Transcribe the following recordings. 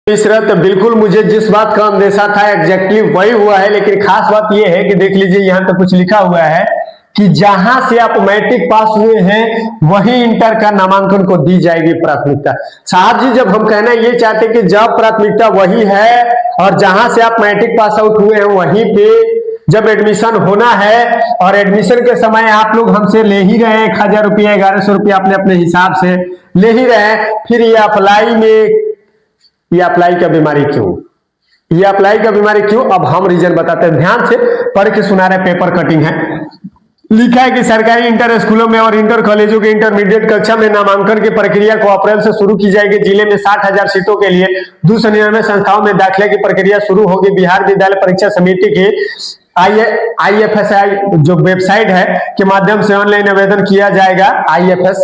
तीसरा तो बिल्कुल मुझे जिस बात का अंदेशा था एग्जैक्टली वही हुआ है, लेकिन खास बात यह है कि देख लीजिए यहाँ पे कुछ लिखा हुआ है कि जहां से आप मैट्रिक पास हुए हैं वही इंटर का नामांकन को दी जाएगी प्राथमिकता। साहब जी, जब हम कहना ये चाहते कि जब प्राथमिकता वही है और जहां से आप मैट्रिक पास आउट हुए हैं वहीं पे जब एडमिशन होना है, और एडमिशन के समय आप लोग हमसे ले ही रहे हैं 1000 रुपया 1100 रुपया अपने अपने हिसाब से ले ही रहे हैं, फिर ये अप्लाई का बीमारी क्यों? ये अप्लाई का बीमारी क्यों? अब हम रीजन बताते हैं, ध्यान से पढ़ के सुना रहे, पेपर कटिंग है। लिखा है कि सरकारी इंटर स्कूलों में और इंटर कॉलेजों के इंटरमीडिएट कक्षा में नामांकन की प्रक्रिया को अप्रैल से शुरू की जाएगी। जिले में 60,000 सीटों के लिए 299 संस्थाओं में दाखिले की प्रक्रिया शुरू होगी। बिहार विद्यालय परीक्षा समिति की IFSI जो वेबसाइट है के माध्यम से ऑनलाइन आवेदन किया जाएगा। IFS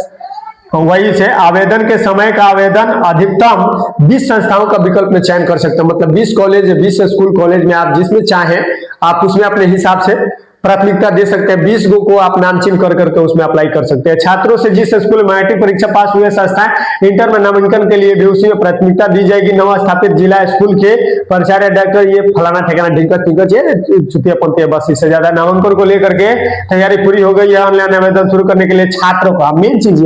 वही से आवेदन के समय का आवेदन अधिकतम 20 संस्थाओं का विकल्प में चयन कर सकते हैं, मतलब 20 कॉलेज 20 स्कूल कॉलेज में आप जिसमें चाहें आप उसमें अपने हिसाब से प्राथमिकता दे सकते हैं। 20 को आप नामचीन कर करके उसमें अप्लाई कर सकते हैं। छात्रों से जिस स्कूल में मैट्रिक परीक्षा पास हुए संस्थाएं इंटर में नामांकन के लिए भी उसी में प्राथमिकता दी जाएगी। नवा स्थापित जिला स्कूल के प्राचार्य डॉक्टर ये फलाना ठिकाना ढिंकत चुतिया पंते बस, इससे ज्यादा नामांकन को लेकर के तैयारी पूरी हो गई है। ऑनलाइन आवेदन शुरू करने के लिए छात्रों का मेन चीज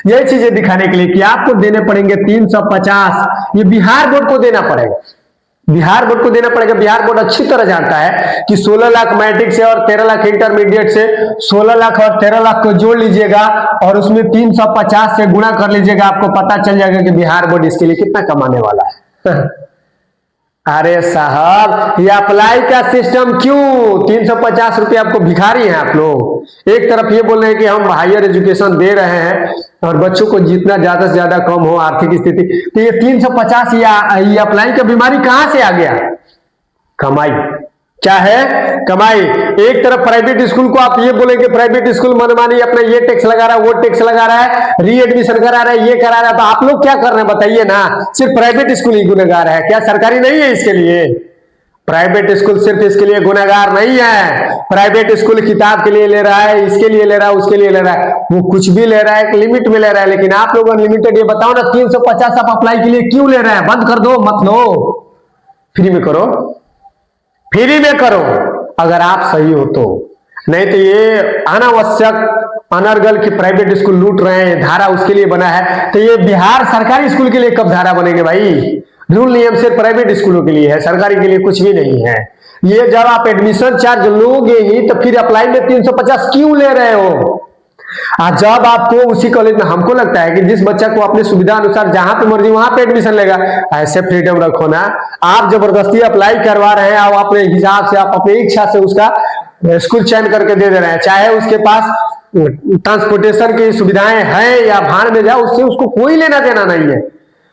यही चीजें दिखाने के लिए कि आपको देने पड़ेंगे 350। ये बिहार बोर्ड को देना पड़ेगा, बिहार बोर्ड को देना पड़ेगा। बिहार बोर्ड अच्छी तरह जानता है कि 16 लाख मैट्रिक से और 13 लाख इंटरमीडिएट से, 16 लाख और 13 लाख को जोड़ लीजिएगा और उसमें 350 से गुणा कर लीजिएगा, आपको पता चल जाएगा कि बिहार बोर्ड इसके लिए कितना कमाने वाला है। अरे साहब, ये अप्लाई का सिस्टम क्यों? 350 रुपये आपको भिखारी हैं आप लोग। एक तरफ ये बोल रहे हैं कि हम हायर एजुकेशन दे रहे हैं और बच्चों को जितना ज्यादा से ज्यादा कम हो आर्थिक स्थिति, तो ये 350 ये अप्लाई का बीमारी कहां से आ गया? कमाई। क्या है? कमाई। एक तरफ प्राइवेट स्कूल को आप ये बोलेंगे प्राइवेट स्कूल मनमानी अपना ये टैक्स लगा रहा है, वो टैक्स लगा रहा है, रीएडमिशन करा रहा है, ये करा रहा है, तो आप लोग क्या कर रहे हैं बताइए ना? सिर्फ प्राइवेट स्कूल ही गुनहगार है क्या? सरकारी नहीं है इसके लिए? प्राइवेट स्कूल सिर्फ इसके लिए गुनहगार नहीं है। प्राइवेट स्कूल किताब के लिए ले रहा है, इसके लिए ले रहा है, उसके लिए ले रहा है, वो कुछ भी ले रहा है, एक लिमिट में ले रहा है। लेकिन आप लोग अनलिमिटेड, ये बताओ ना 350 आप अप्लाई के लिए क्यों ले रहे हैं? बंद कर दो, मत लो, फ्री में करो, फ्री में करो अगर आप सही हो तो। नहीं तो ये अनावश्यक अनर्गल की प्राइवेट स्कूल लूट रहे हैं, धारा उसके लिए बना है। तो ये बिहार सरकारी स्कूल के लिए कब धारा बनेंगे भाई? रूल नियम सिर्फ प्राइवेट स्कूलों के लिए है, सरकारी के लिए कुछ भी नहीं है। ये जब आप एडमिशन चार्ज लोगे ही तो फिर अप्लाई में 350 क्यों ले रहे हो? जब आपको उसी कॉलेज में, हमको लगता है कि जिस बच्चा को अपनी सुविधा अनुसार जहां पे मर्जी वहां पे एडमिशन लेगा, ऐसे फ्रीडम रखो ना। आप जबरदस्ती अप्लाई करवा रहे हैं, आप अपने हिसाब से, आप अपनी इच्छा से उसका स्कूल चयन करके दे दे रहे हैं, चाहे उसके पास ट्रांसपोर्टेशन की सुविधाएं हैं या भाड़ में जाओ, उससे उसको कोई लेना देना नहीं है।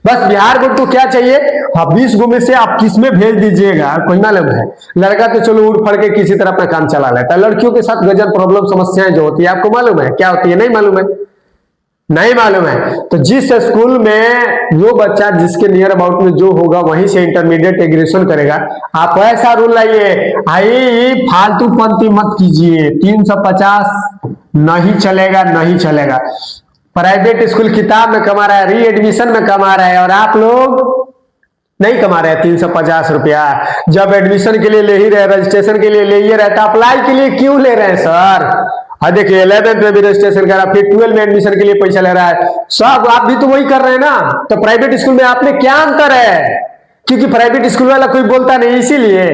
बस बिहार बोर्ड को क्या चाहिए? 20 में से आप किस में भेज दीजिएगा कोई मालूम है? लड़का तो चलो उड़ फड़ के किसी तरह अपना काम चला लेता है, लड़कियों के साथ गजब प्रॉब्लम समस्याएं जो होती है आपको मालूम है क्या होती है? नहीं मालूम है? नहीं मालूम है। तो जिस स्कूल में जो बच्चा जिसके नियर अबाउट में जो होगा वहीं से इंटरमीडिएट ग्रेजुएशन करेगा। आप ऐसा रूल लाइए, आई फालतू पंती मत कीजिए। 350 नहीं चलेगा, नहीं चलेगा। प्राइवेट स्कूल किताब में कमा रहा है, री एडमिशन में कमा रहा है, और आप लोग नहीं कमा रहे हैं 350 रुपया। जब एडमिशन के लिए ले ही रहे, रजिस्ट्रेशन के लिए ले ही रहे, तो अप्लाई के लिए क्यों ले रहे हैं सर? देखिए 11th में भी रजिस्ट्रेशन करा, फिर 12 में एडमिशन के लिए पैसा ले रहा है। सब आप भी तो वही कर रहे हैं ना। तो प्राइवेट स्कूल में आप में क्या अंतर है? क्योंकि प्राइवेट स्कूल वाला कोई बोलता नहीं, इसीलिए।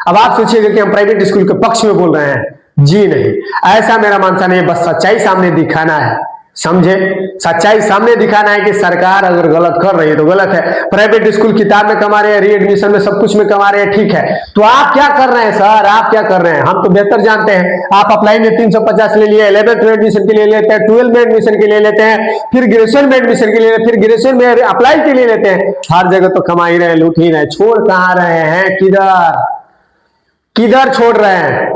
अब आप सोचिएगा कि हम प्राइवेट स्कूल के पक्ष में बोल रहे हैं, जी नहीं, ऐसा मेरा मानना नहीं है। बस सच्चाई सामने दिखाना है, समझे? सच्चाई सामने दिखाना है कि सरकार अगर गलत कर रही है तो गलत है। प्राइवेट स्कूल किताब में कमा रहे हैं, री एडमिशन में सब कुछ में कमा रहे हैं, ठीक है। तो आप क्या कर रहे हैं सर? आप क्या कर रहे हैं? हम तो बेहतर जानते हैं। आप अप्लाई में 350 ले लिए, 11th में एडमिशन के लिए लेते हैं, 12 में एडमिशन के लिए लेते हैं, फिर ग्रेजुएशन में एडमिशन के लिए, फिर ग्रेजुएशन में अप्लाई के लिए लेते हैं। हर जगह तो कमा ही रहे हैं, लूट ही रहे हैं। छोड़ कहाँ रहे हैं? किधर किधर छोड़ रहे हैं?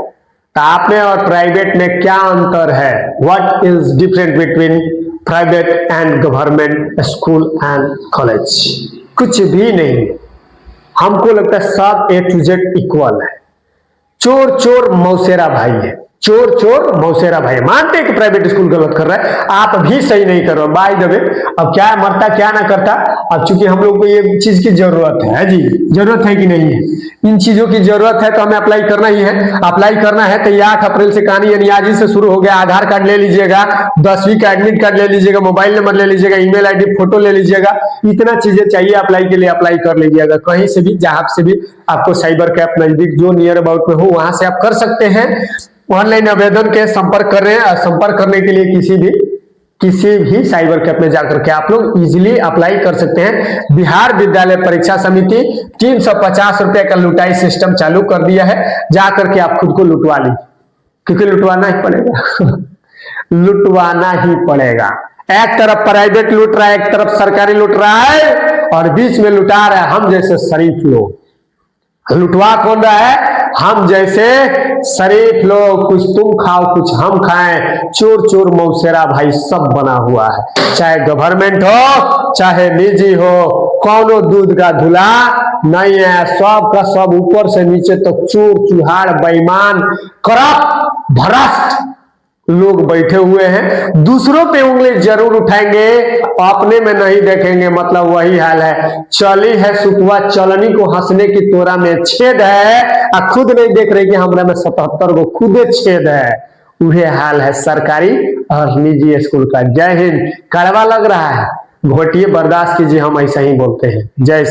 तो आप में और प्राइवेट में क्या अंतर है? What is different between private and government school and college? कुछ भी नहीं। हमको लगता है सब A to Z इक्वल है। चोर चोर मौसेरा भाई है। चोर चोर मौसेरा भाई, मानते हैं कि प्राइवेट स्कूल गलत कर रहा है, आप भी सही नहीं कर रहे हो बाय द वे। अब क्या मरता क्या ना करता, अब चूंकि हम लोग को ये चीज की जरूरत है जी, जरूरत है कि नहीं है, इन चीजों की जरूरत है तो हमें अप्लाई करना ही है। अप्लाई करना है तो ये 8 अप्रैल से कहानी यानी आज ही से शुरू हो गया। आधार कार्ड ले लीजिएगा, 10वीं का एडमिट कार्ड ले लीजिएगा, मोबाइल नंबर ले लीजिएगा, ईमेल आईडी फोटो ले लीजिएगा, इतना चीजें चाहिए अप्लाई के लिए, अप्लाई कर लीजिएगा। कहीं से भी जहां से भी आपको साइबर कैफ नजदीक जो नियर अबाउट में हो वहां से आप कर सकते हैं। ऑनलाइन आवेदन के संपर्क करने के लिए किसी भी साइबर कैफ में जाकर के आप लोग इजीली अप्लाई कर सकते हैं। बिहार विद्यालय परीक्षा समिति 350 रुपए का लुटाई सिस्टम चालू कर दिया है, जाकर के आप खुद को लुटवा ली, क्योंकि लुटवाना ही पड़ेगा लुटवाना ही पड़ेगा। एक तरफ प्राइवेट लूट रहा है, एक तरफ सरकारी लूट रहा है, और बीच में लुटा रहा है हम जैसे शरीफ लोग। लुटवा कौन रहा है? हम जैसे शरीफ लोग, कुछ तुम खाओ कुछ हम खाएं, चोर चोर मौसेरा भाई सब बना हुआ है। चाहे गवर्नमेंट हो चाहे निजी हो, कौनो दूध का धुला नहीं है, सब का सब ऊपर से नीचे तक चोर चुहाड़ बेईमान करप्ट भ्रष्ट लोग बैठे हुए हैं। दूसरों पे उंगली जरूर उठाएंगे, अपने में नहीं देखेंगे। मतलब वही हाल है, चली है सुखवा चलनी को हंसने की तोरा में छेद है, खुद नहीं देख रहे कि हमरा में 77 को खुदे छेद है। वही हाल है सरकारी और निजी स्कूल का। जय हिंद। कड़वा लग रहा है, घोटिए बर्दाश्त कीजिए, हम ऐसा ही बोलते हैं। जय